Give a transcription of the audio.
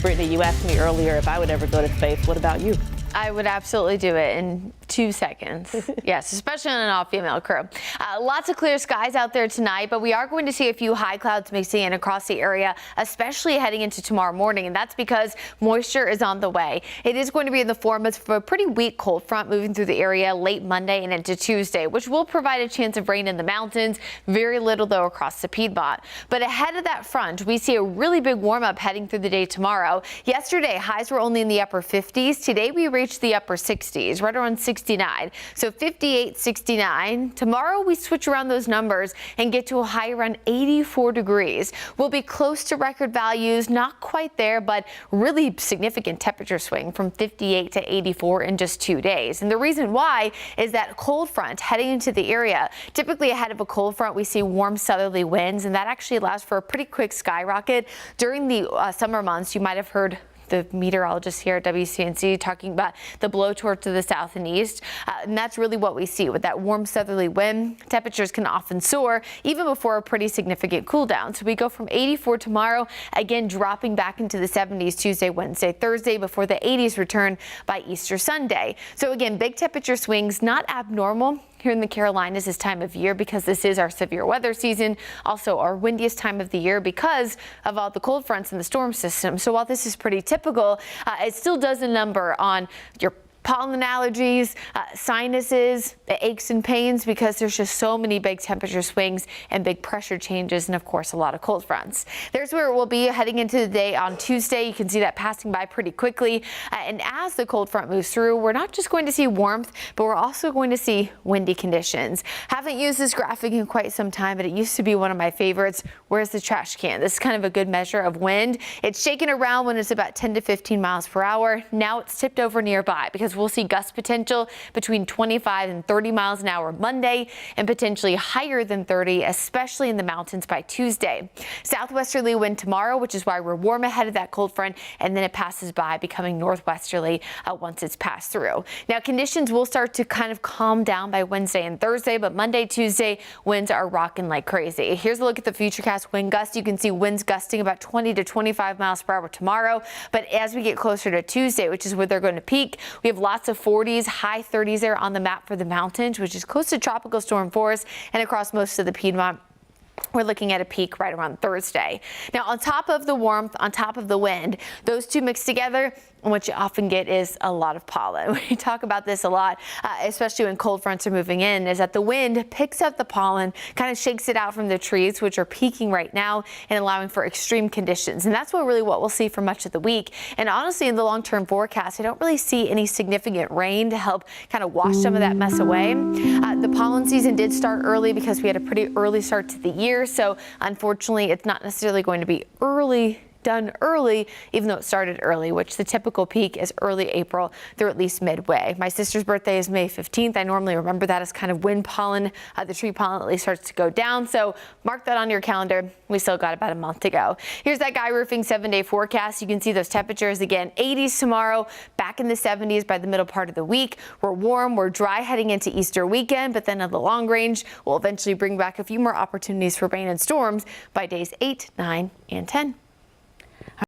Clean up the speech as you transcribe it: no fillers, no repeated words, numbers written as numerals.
Brittany, you asked me earlier if I would ever go to space. What about you? I would absolutely do it in 2 seconds. Yes, especially on an all-female crew. Lots of clear skies out there tonight, but we are going to see a few high clouds mixing in across the area, especially heading into tomorrow morning, and that's because moisture is on the way. It is going to be in the form of a pretty weak cold front moving through the area late Monday and into Tuesday, which will provide a chance of rain in the mountains. Very little, though, across the Piedmont. But ahead of that front, we see a really big warm-up heading through the day tomorrow. Yesterday, highs were only in the upper 50s. Today, we reached the upper 60s, right around 69. So 58, 69. Tomorrow we switch around those numbers and get to a high around 84 degrees. We'll be close to record values, not quite there, but really significant temperature swing from 58 to 84 in just 2 days. And the reason why is that cold front heading into the area. Typically ahead of a cold front, we see warm southerly winds, and that actually allows for a pretty quick skyrocket. During the summer months, you might have heard the meteorologists here at WCNC talking about the blowtorch to the south and east. And that's really what we see with that warm southerly wind. Temperatures can often soar even before a pretty significant cool down. So we go from 84 tomorrow, again dropping back into the 70s Tuesday, Wednesday, Thursday before the 80s return by Easter Sunday. So again, big temperature swings, not abnormal here in the Carolinas this time of year because this is our severe weather season, also our windiest time of the year because of all the cold fronts in the storm system. So while this is pretty typical, it still does a number on your pollen allergies, sinuses, the aches and pains because there's just so many big temperature swings and big pressure changes and of course a lot of cold fronts. There's where it will be heading into the day on Tuesday. You can see that passing by pretty quickly. And as the cold front moves through, we're not just going to see warmth, but we're also going to see windy conditions. Haven't used this graphic in quite some time, but it used to be one of my favorites. Where's the trash can? This is kind of a good measure of wind. It's shaking around when it's about 10 to 15 miles per hour. Now it's tipped over nearby because we'll see gust potential between 25 and 30 miles an hour Monday and potentially higher than 30, especially in the mountains by Tuesday. Southwesterly wind tomorrow, which is why we're warm ahead of that cold front, and then it passes by, becoming northwesterly once it's passed through. Now conditions will start to kind of calm down by Wednesday and Thursday, but Monday, Tuesday, winds are rocking like crazy. Here's a look at the futurecast wind gust. You can see winds gusting about 20 to 25 miles per hour tomorrow, but as we get closer to Tuesday, which is where they're going to peak, we have lots of 40s, high 30s there on the map for the mountains, which is close to tropical storm force and across most of the Piedmont. We're looking at a peak right around Thursday. Now, on top of the warmth, on top of the wind, those two mixed together, and what you often get is a lot of pollen. We talk about this a lot, especially when cold fronts are moving in, is that the wind picks up the pollen, kind of shakes it out from the trees, which are peaking right now and allowing for extreme conditions. And that's what we'll see for much of the week. And honestly, in the long-term forecast, I don't really see any significant rain to help kind of wash some of that mess away. The pollen season did start early because we had a pretty early start to the year. So unfortunately, it's not necessarily going to be done early, even though it started early, which the typical peak is early April through at least midway. My sister's birthday is May 15th. I normally remember that as kind of when pollen, the tree pollen at least starts to go down. So mark that on your calendar. We still got about a month to go. Here's that Guy Roofing 7-day forecast. You can see those temperatures again, 80s tomorrow, back in the 70s by the middle part of the week. We're warm, we're dry heading into Easter weekend, but then in the long range, we'll eventually bring back a few more opportunities for rain and storms by days 8, 9, and 10.